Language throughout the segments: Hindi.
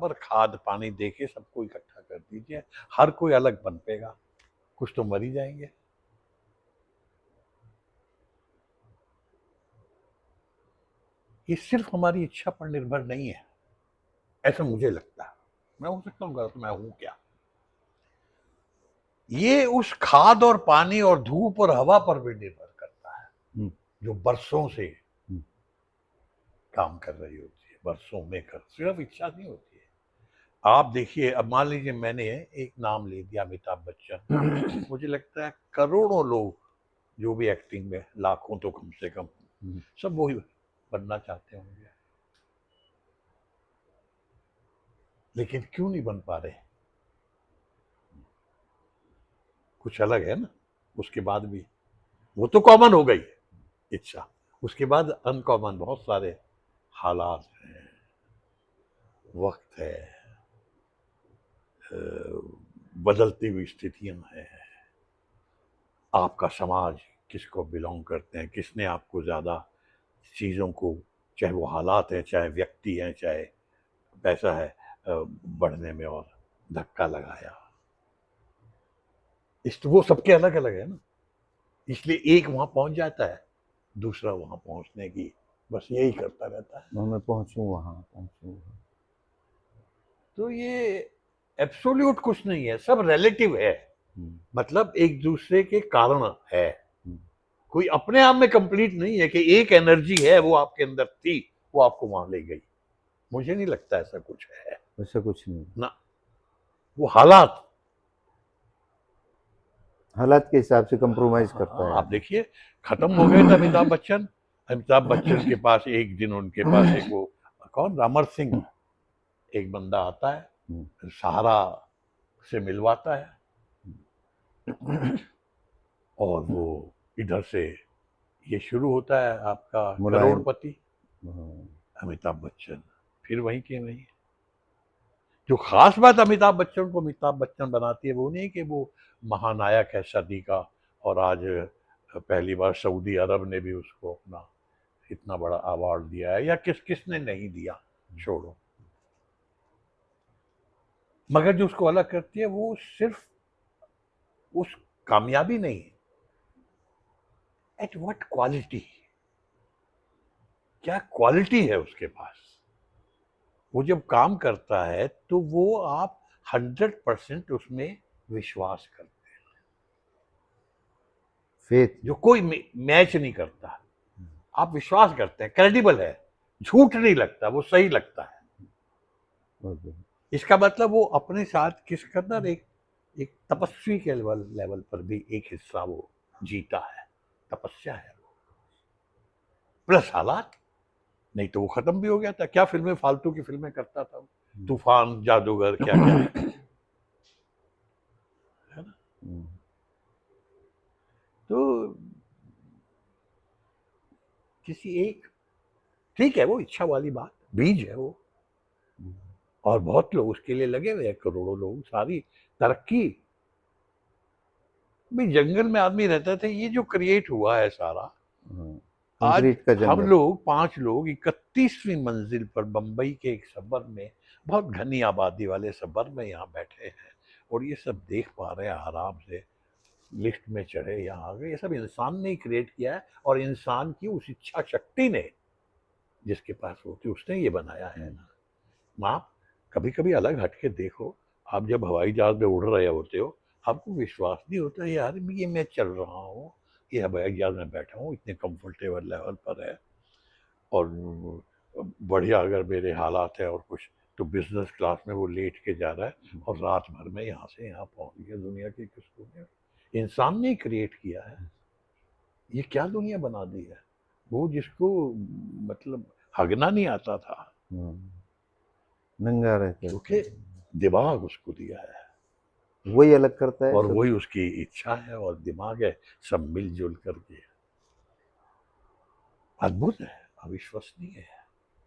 बराबर खाद पानी देके सबको इकट्ठा कर दीजिए, हर कोई अलग पनपेगा, कुछ तो मर ही जाएंगे। ये सिर्फ हमारी इच्छा पर निर्भर नहीं है, ऐसा मुझे लगता है। मैं हो सकता हूँ गलत, मैं हूं क्या। ये उस खाद और पानी और धूप और हवा पर भी निर्भर करता है जो बरसों से काम कर रही होती है, बरसों में कर, सिर्फ इच्छा नहीं होती है। आप देखिए, अब मान लीजिए मैंने एक नाम ले दिया अमिताभ बच्चन, मुझे लगता है करोड़ों लोग जो भी एक्टिंग में, लाखों तो कम से कम, सब वही बनना चाहते होंगे, लेकिन क्यों नहीं बन पा रहे? कुछ अलग है ना। उसके बाद भी वो तो कॉमन हो गई इच्छा, उसके बाद अनकॉमन बहुत सारे हालात हैं, वक्त है, बदलती हुई स्थितियां हैं, आपका समाज किसको बिलोंग करते हैं, किसने आपको ज़्यादा चीज़ों को, चाहे वो हालात हैं, चाहे व्यक्ति हैं, चाहे पैसा है, बढ़ने में और धक्का लगाया। इस वो सबके अलग अलग है ना, इसलिए एक वहां पहुंच जाता है, दूसरा वहां पहुंचने की बस यही करता रहता है। मैं पहुंचूं वहां, पहुंचूं। तो ये एब्सोल्यूट कुछ नहीं है, सब रिलेटिव है, मतलब एक दूसरे के कारण है। कोई अपने आप में कंप्लीट नहीं है कि एक एनर्जी है वो आपके अंदर थी, वो आपको वहां ले गई। मुझे नहीं लगता ऐसा कुछ है, ऐसा कुछ नहीं ना। वो हालात के हिसाब से कंप्रोमाइज करता है। आप देखिए, खत्म हो गए थे अमिताभ बच्चन। अमिताभ बच्चन के पास एक दिन, उनके पास एक वो कौन, अमर सिंह एक बंदा आता है, सहारा से मिलवाता है, और वो इधर से ये शुरू होता है आपका मुलायम। करोड़पति अमिताभ बच्चन, फिर वहीं के वहीं। जो खास बात अमिताभ बच्चन को अमिताभ बच्चन बनाती है वो नहीं कि वो महानायक है सदी का, और आज पहली बार सऊदी अरब ने भी उसको अपना इतना बड़ा अवार्ड दिया है, या किस किसने नहीं दिया, छोड़ो। मगर जो उसको अलग करती है वो सिर्फ उस कामयाबी नहीं, एट व्हाट क्वालिटी, क्या क्वालिटी है उसके पास। वो जब काम करता है तो वो आप 100% उसमें विश्वास करते हैं, फेथ। जो कोई मैच नहीं करता, आप विश्वास करते हैं, क्रेडिबल है, झूठ नहीं लगता, वो सही लगता है। इसका मतलब वो अपने साथ किस कदर एक एक तपस्वी के लेवल पर भी एक हिस्सा वो जीता है, तपस्या है वो, प्लस हालात। नहीं तो वो खत्म भी हो गया था, क्या फिल्में, फालतू की फिल्में करता था, तूफान, जादूगर, क्या क्या है ना। तो किसी एक, ठीक है, वो इच्छा वाली बात, बीज है वो, और बहुत लोग उसके लिए लगे हुए हैं, करोड़ों लोग, सारी तरक्की भी। जंगल में आदमी रहता था, ये जो क्रिएट हुआ है सारा, आज कंक्रीट का हम जंगल। लोग 5 लोग 31वीं मंजिल पर बंबई के एक सबर में, बहुत घनी आबादी वाले सबर में यहाँ बैठे हैं, और ये सब देख पा रहे हैं आराम से, लिफ्ट में चढ़े यहाँ आ गए। ये सब इंसान ने ही क्रिएट किया है, और इंसान की उस इच्छा शक्ति ने, जिसके पास होती, उसने ये बनाया है ना। आप कभी कभी अलग हटके देखो, आप जब हवाई जहाज में उड़ रहे होते हो, आपको विश्वास नहीं होता यार ये मैं चल रहा हूँ, ये हवाई जहाज में बैठा हूँ, इतने कंफर्टेबल लेवल पर है, और बढ़िया अगर मेरे हालात है और कुछ, तो बिजनेस क्लास में वो लेट के जा रहा है, और रात भर में यहाँ से यहाँ पहुंच गया दुनिया के किस कोने। इंसान ने क्रिएट किया है, ये क्या दुनिया बना दी है। वो जिसको मतलब हगना नहीं आता था, नंगा रहता है, क्योंकि दिमाग उसको दिया है, वही अलग करता है और सब। वही उसकी इच्छा है और दिमाग है, सब मिलजुल करके अद्भुत है, अविश्वसनीय है।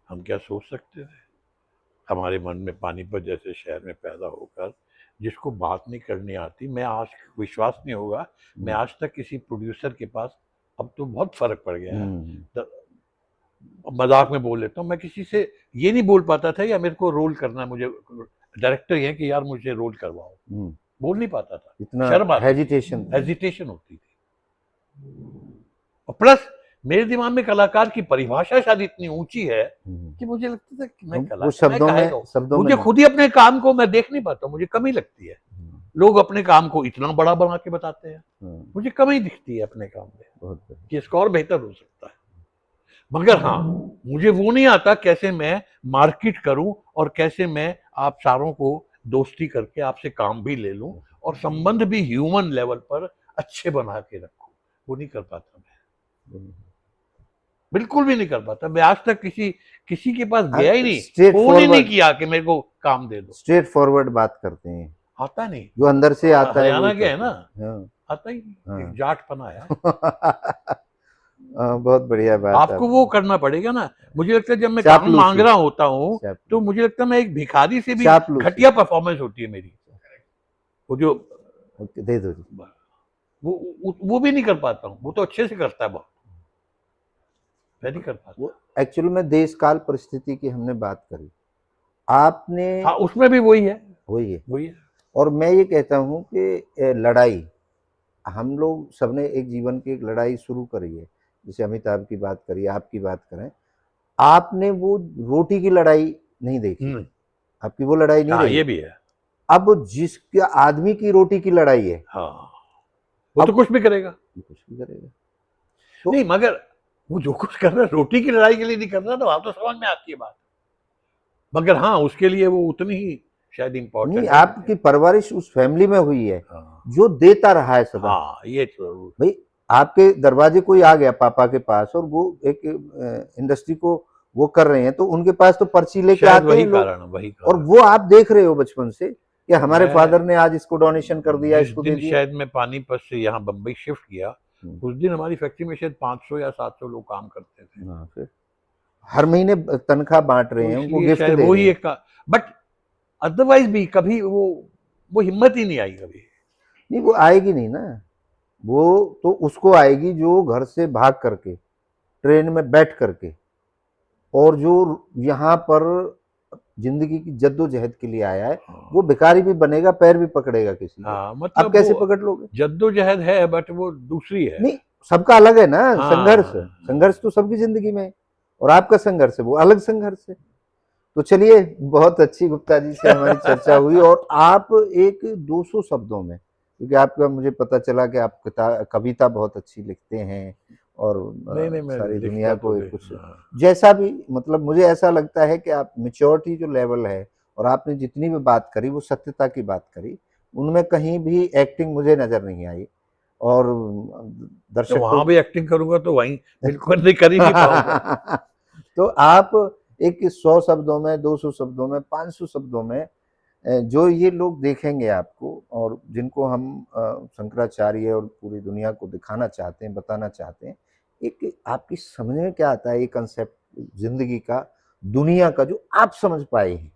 हम क्या सोच सकते थे, हमारे मन में पानीपत जैसे शहर में पैदा होकर, जिसको बात नहीं करनी आती, मैं आज, विश्वास नहीं होगा, मैं आज तक किसी प्रोड्यूसर के पास, अब तो बहुत फर्क पड़ गया है, मजाक में बोल लेता हूँ, मैं किसी से ये नहीं बोल पाता था या मेरे को रोल करना है, मुझे डायरेक्टर ये है कि यार मुझे रोल करवाओ, बोल नहीं पाता था, इतना शर्म आती थी, हेजिटेशन हेजिटेशन होती थी। और प्लस मेरे दिमाग में कलाकार की परिभाषा शायद इतनी ऊंची है कि मुझे लगता था कि मैं वो कलाकार, मैं काहे को, शब्दों मुझे में खुद ही अपने काम को मैं देख नहीं पाता, मुझे कमी लगती है। लोग अपने काम को इतना बड़ा बना के बताते हैं, मुझे कमी दिखती है अपने काम में बहुत कि इसका और बेहतर हो सकता है। मगर हाँ, मुझे वो नहीं आता कैसे मैं मार्केट करूं और कैसे मैं आप सारों को दोस्ती करके आपसे काम भी ले लूं और संबंध भी ह्यूमन लेवल पर अच्छे बना के रखूं, वो नहीं कर पाता मैं, बिल्कुल भी नहीं कर पाता। मैं आज तक किसी के पास गया ही नहीं, स्ट्रेट फोन ही नहीं फॉरवर्ड, किया कि मेरे को काम दे दो, स्ट्रेट फॉरवर्ड बात करते हैं, आता नहीं, जो अंदर से आता है हरियाणा वही के है करते ना, हैं। हाँ आता ही नहीं, एक हाँ जाट पना है। बहुत बढ़िया बात आपको वो करना पड़ेगा ना, मुझे लगता है जब मैं काम मांग चापलूसी, रहा होता हूँ तो चापलूसी, मुझे लगता है मैं एक भिखारी से भी चापलूसी। घटिया परफॉर्मेंस होती है मेरी, वो जो ओके, दे दो जी। वो भी नहीं कर पाता हूँ, वो तो अच्छे से करता है बहुत, मैं नहीं कर पाता। वो एक्चुअली में देश काल परिस्थिति की हमने बात करी, आपने हाँ, उसमें भी वही है, वही है। वही है। और मैं ये कहता हूँ कि लड़ाई, हम लोग सबने एक जीवन की एक लड़ाई शुरू करी है, जैसे अमिताभ की बात करी, आपकी बात करें, आपने वो रोटी की लड़ाई नहीं देखी, आपकी वो लड़ाई नहीं हाँ, रही। ये भी है। अब जिसके आदमी की रोटी की लड़ाई है, हाँ, वो तो अब कुछ भी करेगा, कुछ भी करेगा। नहीं मगर वो जो कुछ कर रहा है रोटी की लड़ाई के लिए नहीं कर रहा, तो वहां तो समझ में आती है बात, मगर हाँ उसके लिए वो उतनी ही शायद नहीं, इम्पोर्टेंट है आपकी परवरिश उस फैमिली में हुई है हाँ, जो देता रहा है सदा। हाँ ये जरूर, भाई आपके दरवाजे कोई आ गया पापा के पास और वो एक इंडस्ट्री को वो कर रहे हैं, तो उनके पास तो पर्ची लेके शायद आते हैं लोग, वही और कारण। वो आप देख रहे हो बचपन से कि हमारे फादर मैं ने आज इसको डोनेशन कर दिया, जिस इसको दे दिन दिया। शायद मैं पानीपत से यहाँ बम्बई शिफ्ट किया, उस दिन हमारी फैक्ट्री में शायद 500 या 700 लोग काम करते थे, हाँ, फिर हर महीने तनख्वाह बांट रहे तो हैं, उनको इसलिए गिफ्ट शायद दे वो रहे ही हैं। एक का, बट अदरवाइज भी कभी वो हिम्मत ही नहीं आई कभी। नहीं, वो आएगी नहीं ना, वो तो उसको आएगी जो घर से भाग करके, ट्रेन में बैठ करके, और जो यहाँ पर जिंदगी की जद्दोजहद के लिए आया है, वो भिखारी भी बनेगा, पैर भी पकड़ेगा किसी के। हाँ, आप मतलब कैसे वो पकड़ लोगे? जद्दोजहद है बट वो दूसरी है। नहीं, सबका अलग है ना संघर्ष, हाँ, संघर्ष तो सबकी जिंदगी में है, और आपका संघर्ष है वो अलग संघर्ष है। तो चलिए, बहुत अच्छी गुप्ता जी से हमारी चर्चा हुई, और आप एक 200 शब्दों में, क्योंकि आपका मुझे पता चला कि आप कविता बहुत अच्छी लिखते हैं, और नहीं नहीं मैं सारी दुनिया लिखता तो को एक कुछ हाँ। जैसा भी, मतलब मुझे ऐसा लगता है कि आप मैच्योरिटी जो लेवल है, और आपने जितनी भी बात करी वो सत्यता की बात करी, उनमें कहीं भी एक्टिंग मुझे नजर नहीं आई, और तो दर्शकों वहां भी एक्टिंग करूंगा तो वहीं बिल्कुल नहीं कर ही नहीं पाऊंगा। तो आप एक 100 शब्दों में, 200 शब्दों में, 500 शब्दों में, जो ये लोग देखेंगे आपको, और जिनको हम शंकराचार्य और पूरी दुनिया को दिखाना चाहते हैं, बताना चाहते हैं, एक आपकी समझ में क्या आता है ये कंसेप्ट जिंदगी का, दुनिया का, जो आप समझ पाए हैं,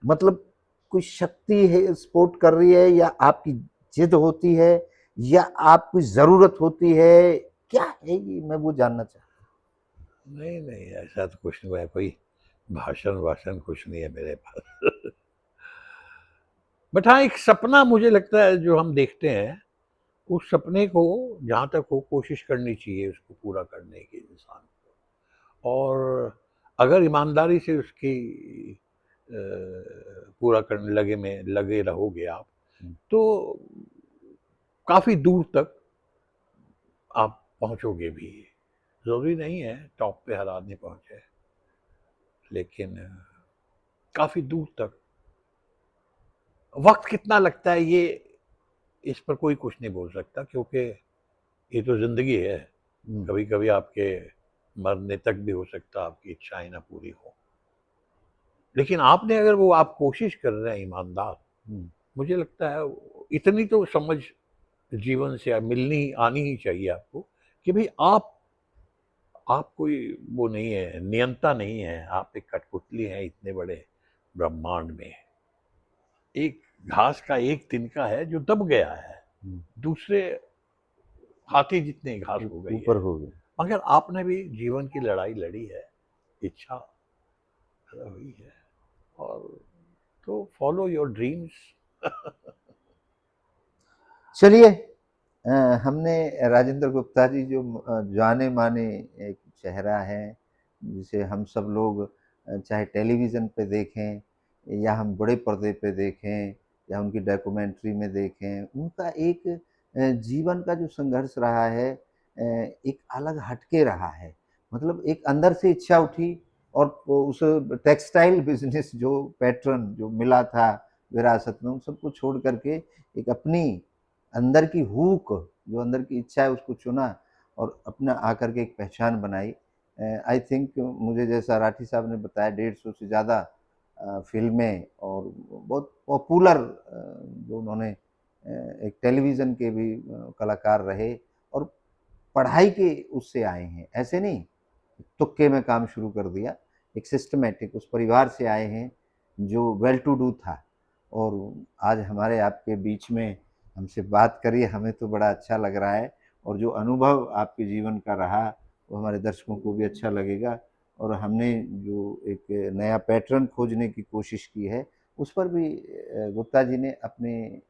मतलब कोई शक्ति है सपोर्ट कर रही है, या आपकी जिद होती है, या आपकी जरूरत होती है, क्या है ये, मैं वो जानना चाहता नहीं नहीं ऐसा तो कुछ नहीं है, कोई भाषण वाषण कुछ नहीं है मेरे पास। बट हाँ, एक सपना मुझे लगता है जो हम देखते हैं, उस सपने को जहाँ तक हो कोशिश करनी चाहिए उसको पूरा करने की इंसान को, और अगर ईमानदारी से उसकी पूरा करने लगे रहोगे आप, हूँ। तो काफी दूर तक आप पहुंचोगे भी। जरूरी नहीं है टॉप पे हर आदमी पहुंचे, लेकिन काफी दूर तक। वक्त कितना लगता है ये इस पर कोई कुछ नहीं बोल सकता, क्योंकि ये तो जिंदगी है, कभी कभी आपके मरने तक भी हो सकता आपकी इच्छाएं ना पूरी हो, लेकिन आपने अगर वो आप कोशिश कर रहे हैं ईमानदार, मुझे लगता है इतनी तो समझ जीवन से मिलनी आनी ही चाहिए आपको कि भाई आप कोई वो नहीं है, नियंता नहीं है, आप एक कठपुतली हैं इतने बड़े ब्रह्मांड में। एक घास का एक तिनका है जो दब गया है, दूसरे हाथी जितने घास हो गई ऊपर है, हो गए। मगर आपने भी जीवन की लड़ाई लड़ी है, इच्छा पैदा हुई है। और तो फॉलो योर ड्रीम्स। चलिए, हमने राजेंद्र गुप्ता जी जो जाने माने एक चेहरा है, जिसे हम सब लोग चाहे टेलीविज़न पे देखें या हम बड़े पर्दे पे देखें या उनकी डॉक्यूमेंट्री में देखें, उनका एक जीवन का जो संघर्ष रहा है, एक अलग हटके रहा है। मतलब एक अंदर से इच्छा उठी और वो उस टेक्सटाइल बिज़नेस जो पैटर्न जो मिला था विरासत में, उन सबको छोड़ कर के एक अपनी अंदर की हुक, जो अंदर की इच्छा है उसको चुना और अपना आकर के एक पहचान बनाई। आई थिंक मुझे जैसा राठी साहब ने बताया 150 से ज़्यादा फ़िल्में और बहुत पॉपुलर जो उन्होंने एक टेलीविज़न के भी कलाकार रहे और पढ़ाई के उससे आए हैं, ऐसे नहीं तुक्के में काम शुरू कर दिया, एक सिस्टमैटिक उस परिवार से आए हैं जो वेल टू डू था। और आज हमारे आपके बीच में हमसे बात करिए, हमें तो बड़ा अच्छा लग रहा है और जो अनुभव आपके जीवन का रहा वो हमारे दर्शकों को भी अच्छा लगेगा। और हमने जो एक नया पैटर्न खोजने की कोशिश की है, उस पर भी गुप्ता जी ने अपने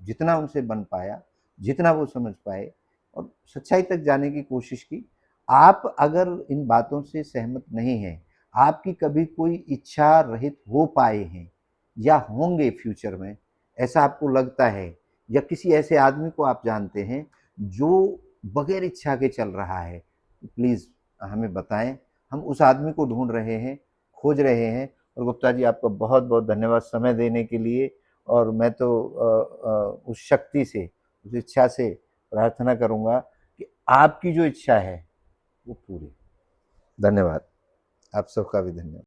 जितना उनसे बन पाया, जितना वो समझ पाए और सच्चाई तक जाने की कोशिश की। आप अगर इन बातों से सहमत नहीं हैं, आपकी कभी कोई इच्छा रहित हो पाए हैं या होंगे फ्यूचर में, ऐसा आपको लगता है, या किसी ऐसे आदमी को आप जानते हैं जो बगैर इच्छा के चल रहा है, प्लीज़ हमें बताएं। हम उस आदमी को ढूंढ रहे हैं, खोज रहे हैं। और गुप्ता जी, आपका बहुत बहुत धन्यवाद समय देने के लिए। और मैं तो उस शक्ति से, उस इच्छा से प्रार्थना करूंगा कि आपकी जो इच्छा है वो पूरी। धन्यवाद। आप सबका भी धन्यवाद।